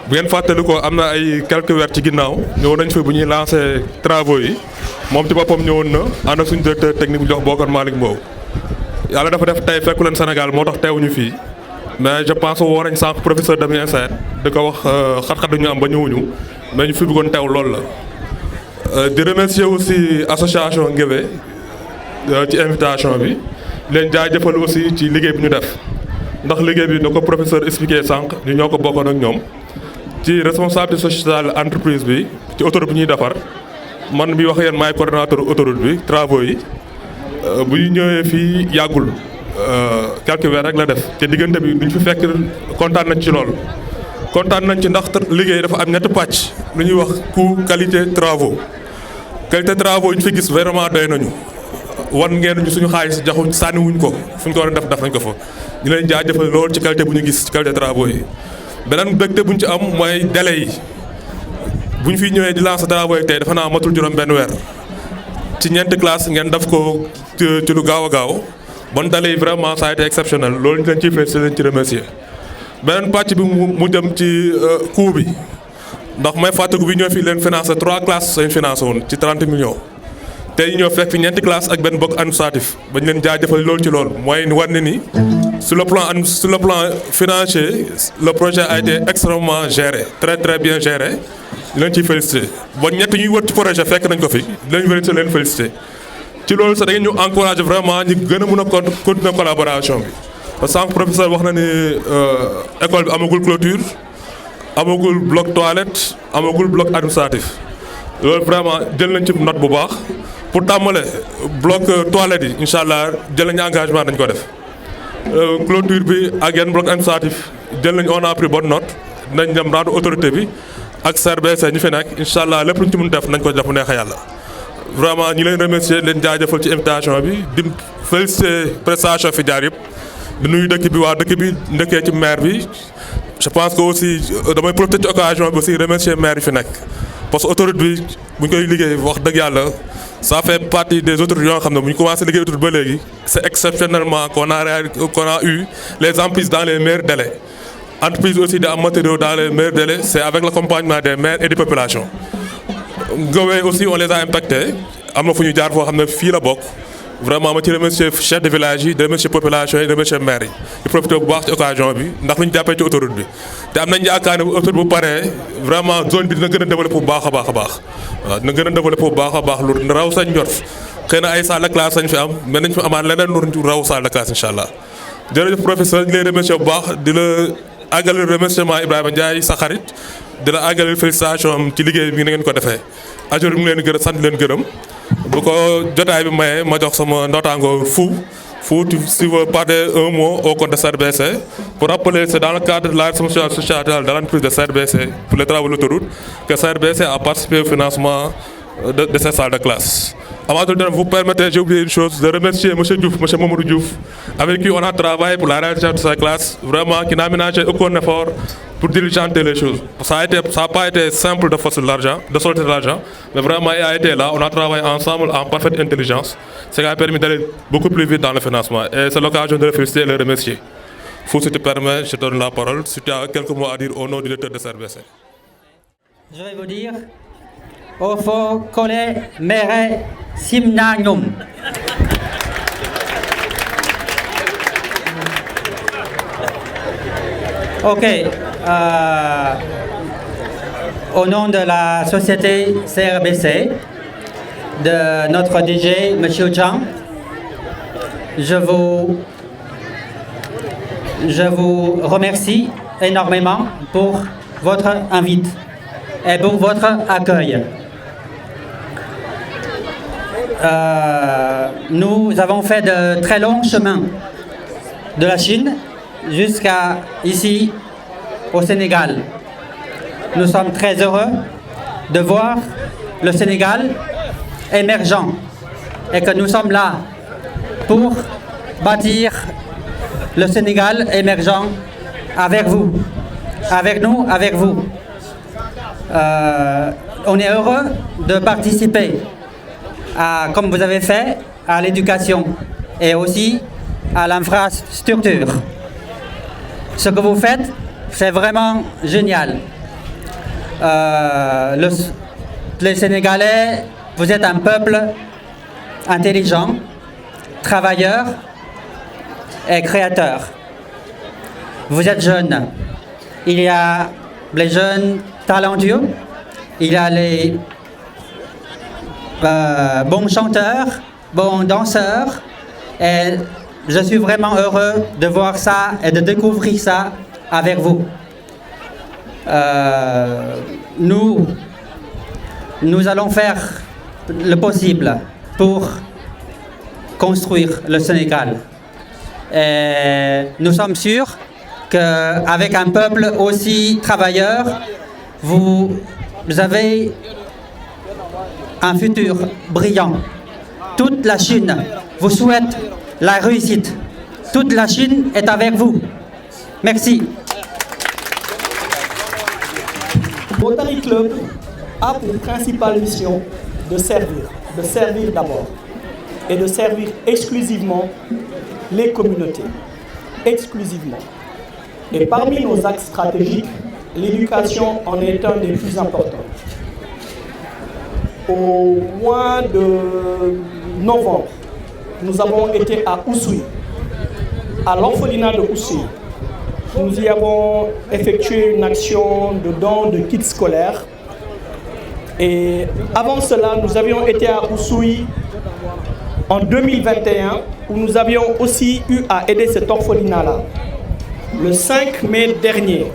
bu ngeen fàttali ko am na ay quelques weer ci ginnaaw ñëwoon nañ fi bu ñuy lancé travaux yi moom ci boppam ñëwoon na ànd ak suñu directeur technique bu jox Bokar Malick Mbow. yàlla dafa def tey fekku leen Sénégal moo tax teewuñu fii mais je pense woo nañ sànq professeur Damien Sène di ko wax xat-xat du ñu am ba ñëwuñu mais ñu fi bëggoon teew loolu la. di remercier aussi association Nguéwé ci invitation bi leen jaajëfal aussi ci liggéey bi ñu def ndax liggéey bi na ko professeur expliqué sànq ñu ñoo ko bokkoon ak ñoom. ci responsabilité sociale entreprise bi ci autoroute bi ñuy defar man bi wax yéen maay coordonnateur autoroute bi travaux yi bu ñu ñëwee fii yàggul quelques weer rek la def te diggante bi duñ fi fekk kontaan nañ ci lool. kontaan nañ ci ndax liggéey dafa am ñetti pàcc lu ñuy wax coût qualité travaux yi ñu fi gis vraiment doy nañu wan ngeen ñu suñu xaalis jaxuñ sànniwuñ ko fu ñu ko war a def nañ ko fa ñu leen jaajëfal lool ci qualité bu ñu gis ci qualité travaux yi. beneen mbégte bu ñu ci am mooy délai yi bu ñu fiy ñëwee di lancer travaux yi tey dafa naa matul juróom benn weer ci ñeenti classe ngeen def ko ci lu gaaw a gaaw bon délai yi vraiment ça a été exceptionnel loolu ñu leen ciy félicité leen ci remercier beneen pàcc bi mu jëm ci coût bi ndax may fàttaliku bi ñoo fi leen financé 3 classes lañ financé woon ci 30 millions tey ñoo fekk fi ñeenti classe ak benn bloc administratif bañ leen jaajëfal loolu ci loolu mooy war ne ni sur le plan financier le projet a été extrêmement géré très bien géré leen ciy félicité bon ñett ñuy wër ci projet fekk nañ ko fi leen félicité ci loolu sax da ngeen ñu encouragé vraiment ñu gën a mën a continuer collaboration bi parce que sànq professeur wax na ni école bi amagul clôture amagul bloc toilette amagul bloc administratif loolu vraiment jël nañ ci note bu baax pour tàmmale bloc toilette yi incha allah jël nañu engagement dañ ko def clôture bi ak yenn bloc administratif jël nañ on a pris bonne note nañ dem rendre autorité bi ak CRBC ñi fi nekk incha allah lépp lu ñu ci mën def nañ ko def mu neex yàlla. vraiment ñi leen remercier leen jaajëfal ci invitation bi di féliciter prestation fi jaar yëpp di nuyu dëkk bi waa dëkk bi ndëkkee ci maire bi je pense que aussi damay profiter ci occasion bi aussi remercier maire yi fi nekk parce que autoroute bi bu ñu koy liggéey wax dëgg yàlla ça fait partie des autoroutes yoo xam ne bu ñu commencé liggéey autoroute ba léegi c'est exceptionnellement qu'on a eu les emprises dans les meilleurs délais entreprise aussi di am matériaux dans les meilleurs délais c'est avec l'accompagnement des maires et des populations. Nguéwé aussi on les a impactés am na fu ñu jaar foo xam ne fii la bokk vraiment ma ci remercier chef de village yi di remercier population yi di remercier maire yi di profiter bu baax ci occasion bi ndax lu ñu jàppee ci autoroute bi te am nañ yaakaar ne autoroute bu paree vraiment zone bi dina gën a développer bu baax a baax a baax waaw dina gën a développer bu baax a baax lu raw sañ njort xëy na ay salle de classe sañ fi am mais nañ fi amaat leneen lu raw salle de classe incha allah jërëjëf professeur di lay remercier bu baax di la àggalil remerciement Ibrahima Ndiaye sa xarit di la àggalil félicitation am ci liggéey bi ngeen ko defee ajur bi mu leen gërëm sant leen gërëm bu ko jotaay bi mayee ma jox sama ndootaango Fou si vous parler un mot au compte de CRBC pour rappeler c'est dans le cadre de la responsabilité sociale de l'entreprise de CRBC pour les travaux de l'autoroute que CRBC a participé au financement de cette salle de classe. Avant de vous permettez, j'ai oublié une chose, de remercier M. Diouf, M. Mamadou Diouf, avec qui on a travaillé pour la réalisation de cette classe, vraiment qui n'a ménagé aucun effort pour diligenter les choses. Ça n'a pas été simple de sortir de l'argent, mais vraiment il a été là, on a travaillé ensemble en parfaite intelligence, ce qui a permis d'aller beaucoup plus vite dans le financement. Et c'est l'occasion de le féliciter et de le remercier. Fou, si tu permets, je te donne la parole, si tu as quelques mots à dire au nom du directeur de CRBC. Je vais vous dire, au fond, Kole, Mere, Simnanyum. Ok. Au nom de la société CRBC, de notre DG, M. Zhang, je vous remercie énormément pour votre invite et pour votre accueil. Nous avons fait de très longs chemins de la Chine jusqu'à ici au Sénégal. Nous sommes très heureux de voir le Sénégal émergent et que nous sommes là pour bâtir le Sénégal émergent avec vous, avec nous, avec vous. On est heureux de participer à, comme vous avez fait, à l'éducation et aussi à l'infrastructure. Ce que vous faites, c'est vraiment génial. les Sénégalais, vous êtes un peuple intelligent, travailleur et créateur. Vous êtes jeunes. Il y a les jeunes talentueux, il y a les bons chanteurs, bons danseurs. Et je suis vraiment heureux de voir ça et de découvrir ça avec vous. Nous allons faire le possible pour construire le Sénégal. Et nous sommes sûrs qu'avec un peuple aussi travailleur, vous avez un futur brillant. Toute la Chine vous souhaite la réussite. Toute la Chine est avec vous. Merci. Rotary Club a pour principale mission de servir d'abord et de servir exclusivement les communautés, exclusivement. Et parmi nos axes stratégiques, l'éducation en est un des plus importants. Au mois de novembre, nous avons été à Oussouye, à l'orphelinat de Oussouye. Nous y avons effectué une action de don de kits scolaires. Et avant cela, nous avions été à Oussouye en 2021, où nous avions aussi eu à aider cet orphelinat-là. Le 5 mai dernier,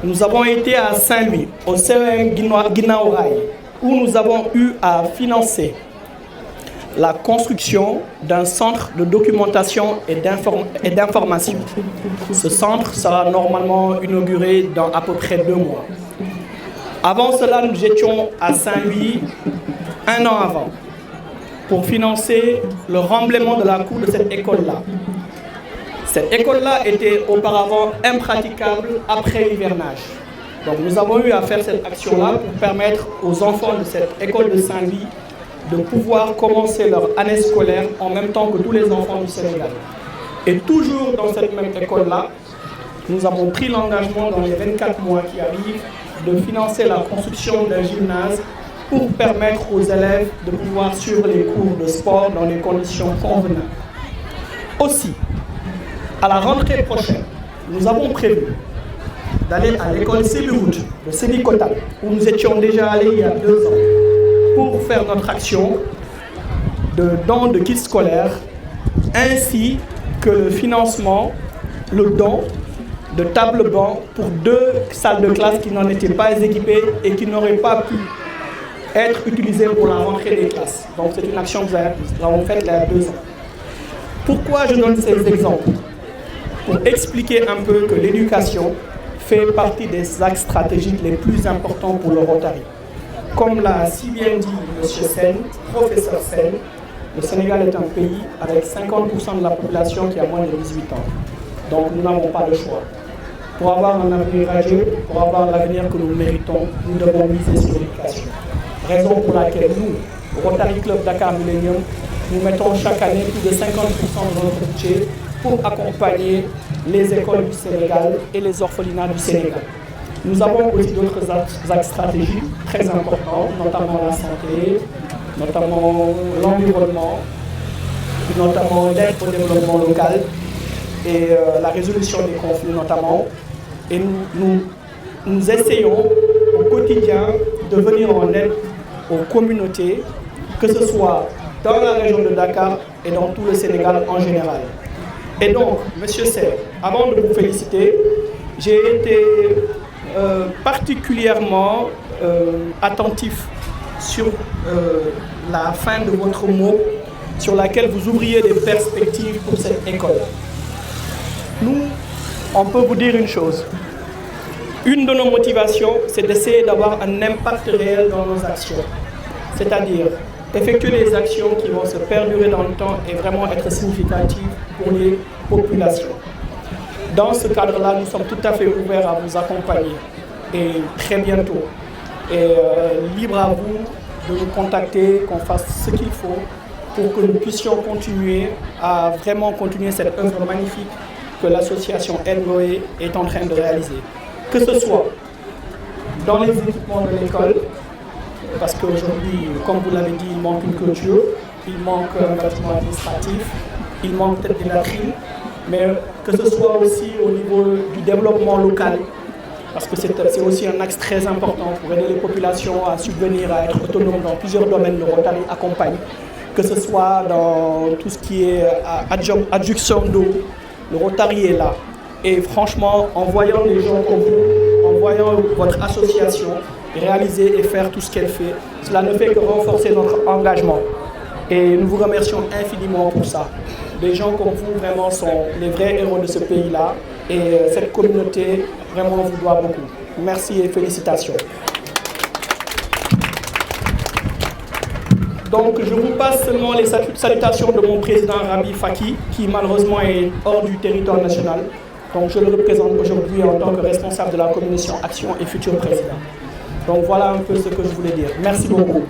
nous avons été à Saint-Louis, au CEM Guinaouraï, où nous avons eu à financer la construction d'un centre de documentation et d'information. Ce centre sera normalement inauguré dans à peu près 2 mois. Avant cela, nous étions à Saint-Louis 1 an avant pour financer le remblaiement de la cour de cette école-là. Cette école-là était auparavant impraticable après l'hivernage. Donc nous avons eu à faire cette action-là pour permettre aux enfants de cette école de Saint-Louis de pouvoir commencer leur année scolaire en même temps que tous les enfants du Sénégal. Et toujours dans cette même école-là, nous avons pris l'engagement dans les 24 mois qui arrivent de financer la construction d'un gymnase pour permettre aux élèves de pouvoir suivre les cours de sport dans des conditions convenables. Aussi, à la rentrée prochaine, nous avons prévu d'aller à l'école Sébiroute de Sébikotane, où nous étions déjà allés il y a 2 ans, pour faire notre action de don de kits scolaires, ainsi que le financement, le don de tables-bancs pour 2 salles de classe qui n'en étaient pas équipées et qui n'auraient pas pu être utilisées pour la rentrée des classes. Donc c'est une action que nous avons faite il y a 2 ans. Pourquoi je donne ces exemples? Pour expliquer un peu que l'éducation fait partie des axes stratégiques les plus importants pour le Rotary. Comme l'a si bien dit M. Sen, professeur Sen, le Sénégal est un pays avec 50% de la population qui a moins de 18 ans. Donc nous n'avons pas le choix. Pour avoir un avenir radieux, pour avoir l'avenir que nous méritons, nous devons miser sur l'éducation. Raison pour laquelle nous, Rotary Club Dakar Millennium, nous mettons chaque année plus de 50% de notre budget pour accompagner les écoles du Sénégal et les orphelinats du Sénégal. Nous avons aussi d'autres axes stratégiques très importants, notamment la santé, notamment l'environnement, notamment l'aide au développement local et la résolution des conflits notamment. Et nous essayons au quotidien de venir en aide aux communautés, que ce soit dans la région de Dakar et dans tout le Sénégal en général. Et donc, Monsieur Serre, avant de vous féliciter, j'ai été particulièrement attentif sur la fin de votre mot, sur laquelle vous ouvriez des perspectives pour cette école. Nous, on peut vous dire une chose. Une de nos motivations, c'est d'essayer d'avoir un impact réel dans nos actions. C'est-à-dire effectuer des actions qui vont se perdurer dans le temps et vraiment être significatives pour les populations. Dans ce cadre-là, nous sommes tout à fait ouverts à vous accompagner et très bientôt. Et libre à vous de nous contacter, qu'on fasse ce qu'il faut pour que nous puissions continuer à vraiment continuer cette œuvre magnifique que l'association Elgoé est en train de réaliser. Que ce soit dans les équipements de l'école, parce qu'aujourd'hui, comme vous l'avez dit, il manque une clôture, il manque un bâtiment administratif, il manque peut-être des latrines, mais que ce soit aussi au niveau du développement local, parce que c'est aussi un axe très important pour aider les populations à subvenir, à être autonomes dans plusieurs domaines. Le Rotary accompagne, que ce soit dans tout ce qui est adduction d'eau, le Rotary est là. Et franchement, en voyant les gens comme vous, en voyant votre association réaliser et faire tout ce qu'elle fait, cela ne fait que renforcer notre engagement. Et nous vous remercions infiniment pour ça. Des gens comme vous vraiment sont les vrais héros de ce pays-là et cette communauté vraiment vous doit beaucoup. Merci et félicitations. Donc je vous passe seulement les salutations de mon président Rabi Faki qui malheureusement est hors du territoire national. Donc je le représente aujourd'hui en tant que responsable de la commission Action et futur président. Donc voilà un peu ce que je voulais dire. Merci beaucoup.